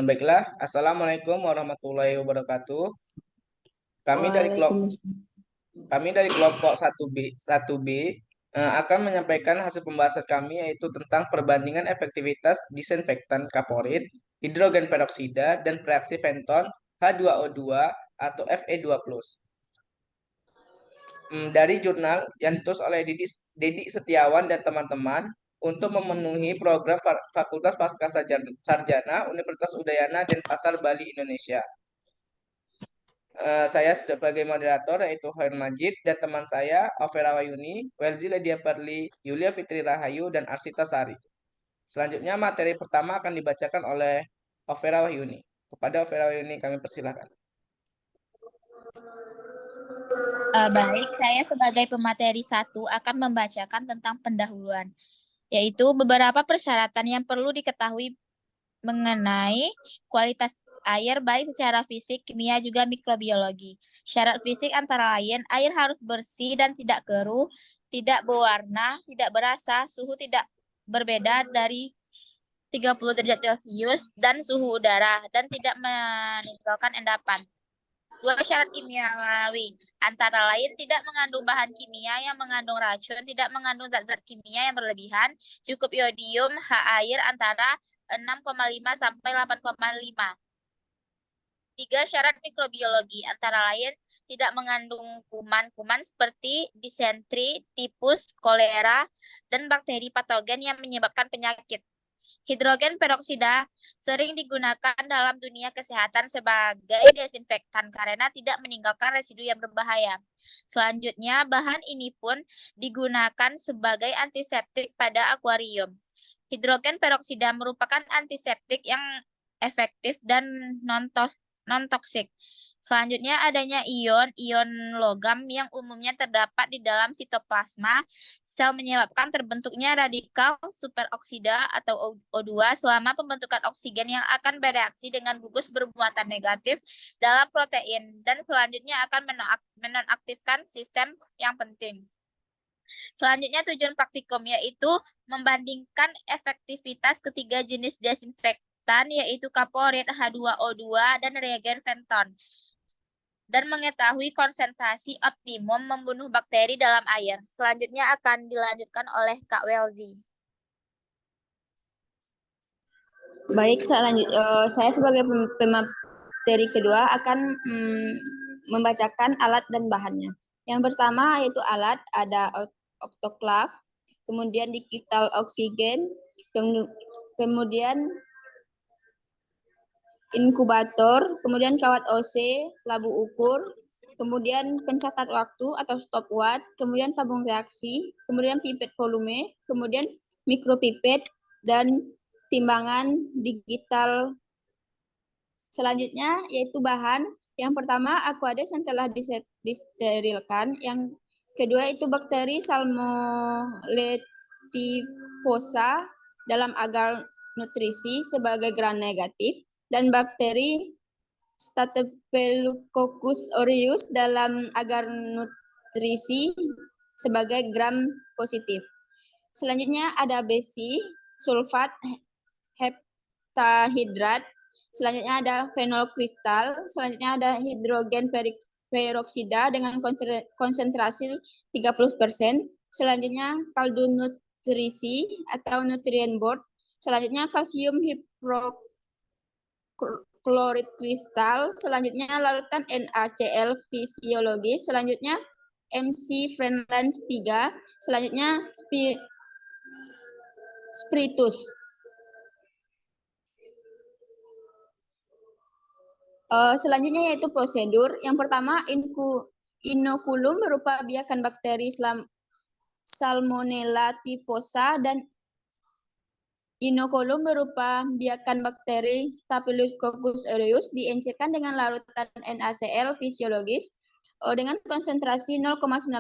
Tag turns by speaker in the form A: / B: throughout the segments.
A: Baiklah, Assalamualaikum warahmatullahi wabarakatuh. Kami dari kelompok
B: Waalaikumsalam.
A: kami dari kelompok 1B akan menyampaikan hasil pembahasan kami yaitu tentang perbandingan efektivitas disinfektan kaporit, hidrogen peroksida, dan reaksi Fenton H2O2 atau Fe2+. Dari jurnal yang ditulis oleh Dedi Setiawan dan teman-teman untuk memenuhi program Fakultas Pascasarjana Universitas Udayana Denpasar, Bali, Indonesia. Saya sebagai moderator yaitu Khair Majid dan teman saya Alvera Wayuni, Welzi Ledia Perli, Yulia Fitri Rahayu, dan Arsita Sari. Selanjutnya materi pertama akan dibacakan oleh Alvera Wahyuni. Kepada Alvera Wahyuni kami persilakan.
C: Baik, saya sebagai pemateri 1 akan membacakan tentang pendahuluan, yaitu beberapa persyaratan yang perlu diketahui mengenai kualitas air baik secara fisik, kimia, juga mikrobiologi. Syarat fisik antara lain, air harus bersih dan tidak keruh, tidak berwarna, tidak berasa, suhu tidak berbeda dari 30 derajat Celcius dan suhu udara, dan tidak meninggalkan endapan. 2 syarat kimiawi, antara lain tidak mengandung bahan kimia yang mengandung racun, tidak mengandung zat-zat kimia yang berlebihan, cukup iodium H air antara 6,5 sampai 8,5. 3 syarat mikrobiologi, antara lain tidak mengandung kuman-kuman seperti disentri, tipus, kolera, dan bakteri patogen yang menyebabkan penyakit. Hidrogen peroksida sering digunakan dalam dunia kesehatan sebagai desinfektan karena tidak meninggalkan residu yang berbahaya. Selanjutnya, bahan ini pun digunakan sebagai antiseptik pada akuarium. Hidrogen peroksida merupakan antiseptik yang efektif dan non-toksik. Selanjutnya adanya ion logam yang umumnya terdapat di dalam sitoplasma sel menyebabkan terbentuknya radikal superoksida atau O2 selama pembentukan oksigen yang akan bereaksi dengan gugus bermuatan negatif dalam protein dan selanjutnya akan menonaktifkan sistem yang penting. Selanjutnya tujuan praktikum yaitu membandingkan efektivitas ketiga jenis desinfektan yaitu kaporit, H2O2, dan reagen Fenton dan mengetahui konsentrasi optimum membunuh bakteri dalam air. Selanjutnya akan dilanjutkan oleh Kak Welzi.
B: Baik, saya sebagai pemateri kedua akan membacakan alat dan bahannya. Yang pertama yaitu alat, ada autoclave, kemudian digital oksigen, kemudian inkubator, kemudian kawat OC, labu ukur, kemudian pencatat waktu atau stopwatch, kemudian tabung reaksi, kemudian pipet volume, kemudian mikropipet, dan timbangan digital. Selanjutnya yaitu bahan. Yang pertama Aquades yang telah disterilkan, yang kedua itu bakteri Salmonella dalam agar nutrisi sebagai gram negatif, dan bakteri Staphylococcus aureus dalam agar nutrisi sebagai gram positif. Selanjutnya ada besi, sulfat, heptahidrat. Selanjutnya ada fenol kristal. Selanjutnya ada hidrogen peroksida dengan konsentrasi 30%. Selanjutnya kaldu nutrisi atau nutrient board. Selanjutnya kalsium hipoklorid kristal. Selanjutnya larutan NaCl fisiologis. Selanjutnya MC Friendlands 3. Selanjutnya spiritus. Selanjutnya yaitu prosedur. Yang pertama, inokulum berupa biakan bakteri Salmonella typhosa dan inokulum berupa biakan bakteri Staphylococcus aureus diencerkan dengan larutan NaCl fisiologis dengan konsentrasi 0,9%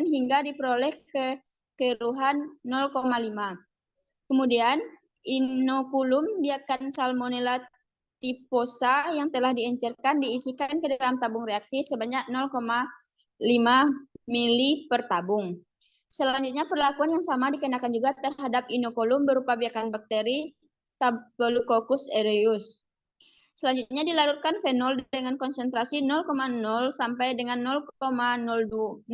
B: hingga diperoleh kekeruhan 0,5. Kemudian inokulum biakan Salmonella typhosa yang telah diencerkan diisikan ke dalam tabung reaksi sebanyak 0,5 mili per tabung. Selanjutnya perlakuan yang sama dikenakan juga terhadap inokulum berupa biakan bakteri Staphylococcus aureus. Selanjutnya dilarutkan fenol dengan konsentrasi 0,0 sampai dengan 0,02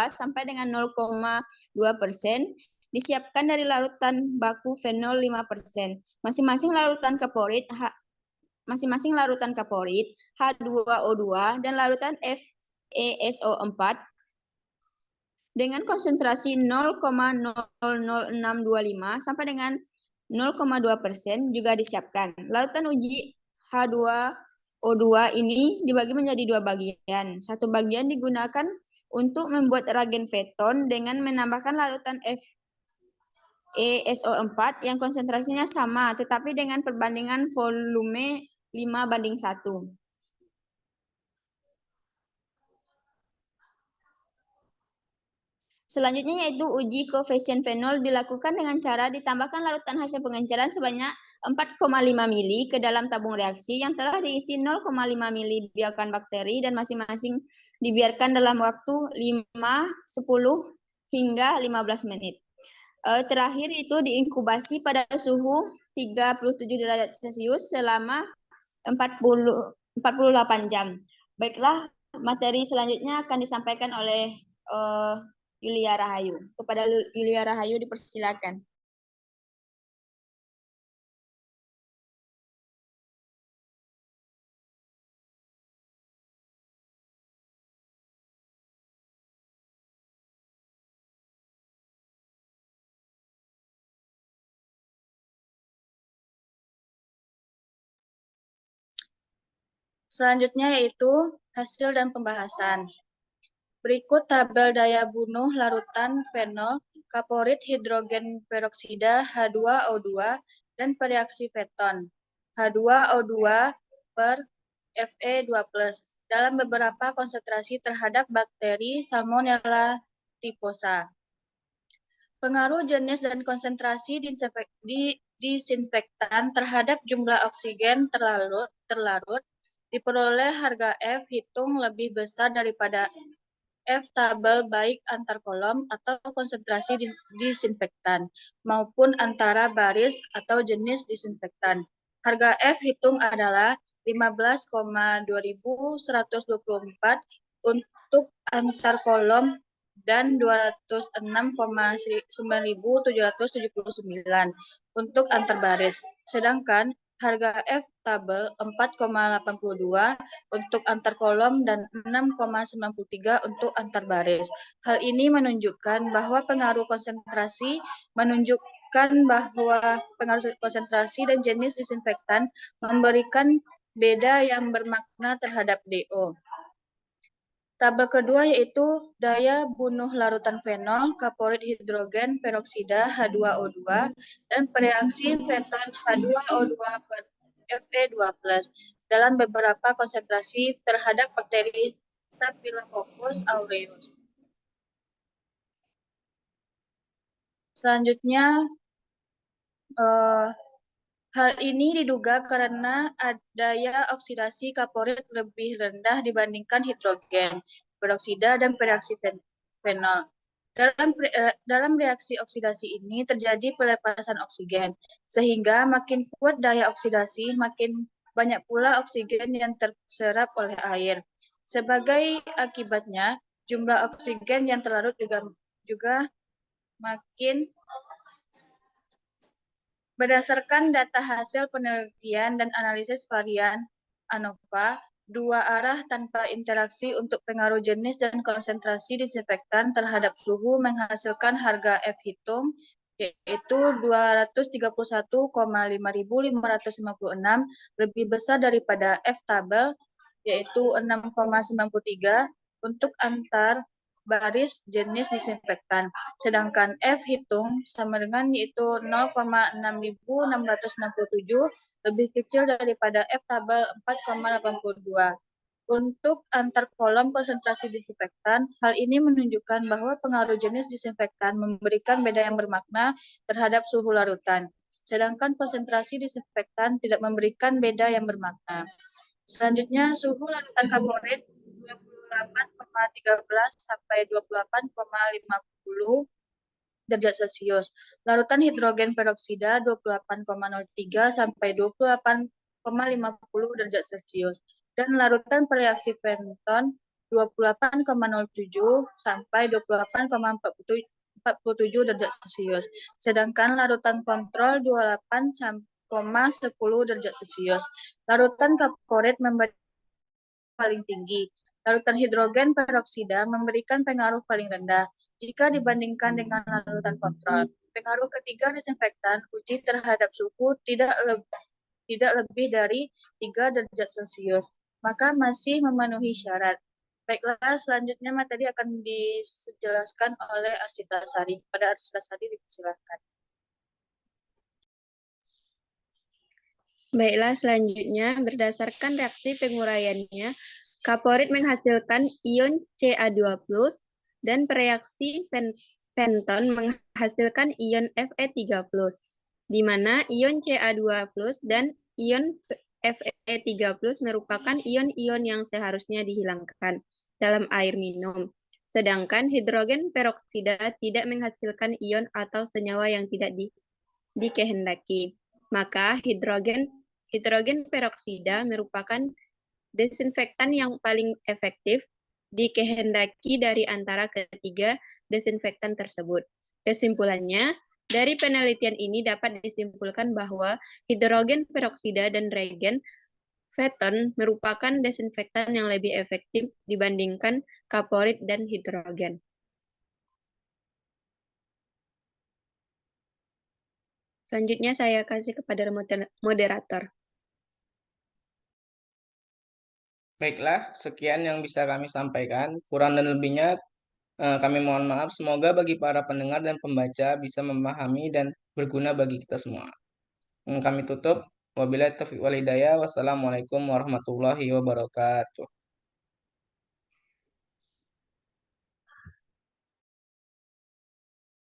B: sampai dengan 0,2%. Disiapkan dari larutan baku fenol 5%. Masing-masing larutan kaporit H2O2 dan larutan FeSO4 dengan konsentrasi 0,00625 sampai dengan 0,2% juga disiapkan. Larutan uji H2O2 ini dibagi menjadi dua bagian. Satu bagian digunakan untuk membuat reagen Veton dengan menambahkan larutan FeSO4 yang konsentrasinya sama, tetapi dengan perbandingan volume 5:1. Selanjutnya yaitu uji koefisien fenol dilakukan dengan cara ditambahkan larutan hasil pengenceran sebanyak 4,5 mili ke dalam tabung reaksi yang telah diisi 0,5 mili biakan bakteri dan masing-masing dibiarkan dalam waktu 5, 10, hingga 15 menit. Terakhir itu diinkubasi pada suhu 37 derajat Celcius selama 48 jam. Baiklah, materi selanjutnya akan disampaikan oleh Yulia Rahayu. Kepada Yulia Rahayu dipersilakan.
D: Selanjutnya yaitu hasil dan pembahasan. Berikut tabel daya bunuh larutan fenol, kaporit hidrogen peroksida H2O2 dan bereaksi Veton H2O2 per Fe2+ dalam beberapa konsentrasi terhadap bakteri Salmonella typhosa. Pengaruh jenis dan konsentrasi disinfektan terhadap jumlah oksigen terlarut diperoleh harga F hitung lebih besar daripada F tabel baik antar kolom atau konsentrasi disinfektan maupun antara baris atau jenis disinfektan. Harga F hitung adalah 15,2124 untuk antar kolom dan 206,9779 untuk antar baris. Sedangkan harga F tabel 4,82 untuk antar kolom dan 6,93 untuk antar baris. Hal ini menunjukkan bahwa pengaruh konsentrasi dan jenis disinfektan memberikan beda yang bermakna terhadap DO. Tabel kedua yaitu daya bunuh larutan fenol, kaporit hidrogen peroksida H2O2 dan bereaksi Veton H2O2 per Fe2+ dalam beberapa konsentrasi terhadap bakteri Staphylococcus aureus. Selanjutnya, hal ini diduga karena daya oksidasi kaporit lebih rendah dibandingkan hidrogen peroksida dan bereaksi fenol. Dalam reaksi oksidasi ini terjadi pelepasan oksigen, sehingga makin kuat daya oksidasi, makin banyak pula oksigen yang terserap oleh air. Sebagai akibatnya, jumlah oksigen yang terlarut juga makin. Berdasarkan data hasil penelitian dan analisis varian ANOVA, dua arah tanpa interaksi untuk pengaruh jenis dan konsentrasi disinfektan terhadap suhu menghasilkan harga F hitung, yaitu 231,5556 lebih besar daripada F tabel, yaitu 6,93 untuk antar baris jenis disinfektan. Sedangkan F hitung sama dengan yaitu 0,6667 lebih kecil daripada F tabel 4,82. Untuk antar kolom konsentrasi disinfektan, hal ini menunjukkan bahwa pengaruh jenis disinfektan memberikan beda yang bermakna terhadap suhu larutan. Sedangkan konsentrasi disinfektan tidak memberikan beda yang bermakna. Selanjutnya, suhu larutan kaporit 28,13 sampai 28,50 derajat Celcius. Larutan hidrogen peroksida 28,03 sampai 28,50 derajat Celcius dan larutan reaksi penton 28,07 sampai 28,47 derajat Celcius. Sedangkan larutan kontrol 28,10 derajat Celcius. Larutan kaporit memberi paling tinggi. Larutan hidrogen peroksida memberikan pengaruh paling rendah jika dibandingkan dengan larutan kontrol. Pengaruh ketiga desinfektan uji terhadap suhu tidak lebih dari 3 derajat Celcius, maka masih memenuhi syarat. Baiklah, selanjutnya materi akan dijelaskan oleh Arsita Sari. Pada Arsita Sari dipersilakan.
B: Baiklah, selanjutnya berdasarkan reaksi penguraiannya, kaporit menghasilkan ion Ca2+, dan bereaksi penton menghasilkan ion Fe3+, di mana ion Ca2+ dan ion Fe3+ merupakan ion-ion yang seharusnya dihilangkan dalam air minum. Sedangkan hidrogen peroksida tidak menghasilkan ion atau senyawa yang tidak dikehendaki. Maka hidrogen peroksida merupakan desinfektan yang paling efektif dikehendaki dari antara ketiga desinfektan tersebut. Kesimpulannya, dari penelitian ini dapat disimpulkan bahwa hidrogen peroksida dan regen Feton merupakan desinfektan yang lebih efektif dibandingkan kaporit dan hidrogen. Selanjutnya saya kasih kepada moderator.
A: Baiklah, sekian yang bisa kami sampaikan. Kurang dan lebihnya kami mohon maaf. Semoga bagi para pendengar dan pembaca bisa memahami dan berguna bagi kita semua. Kami tutup. Wabillahi taufiq wal hidayah. Wassalamualaikum warahmatullahi wabarakatuh.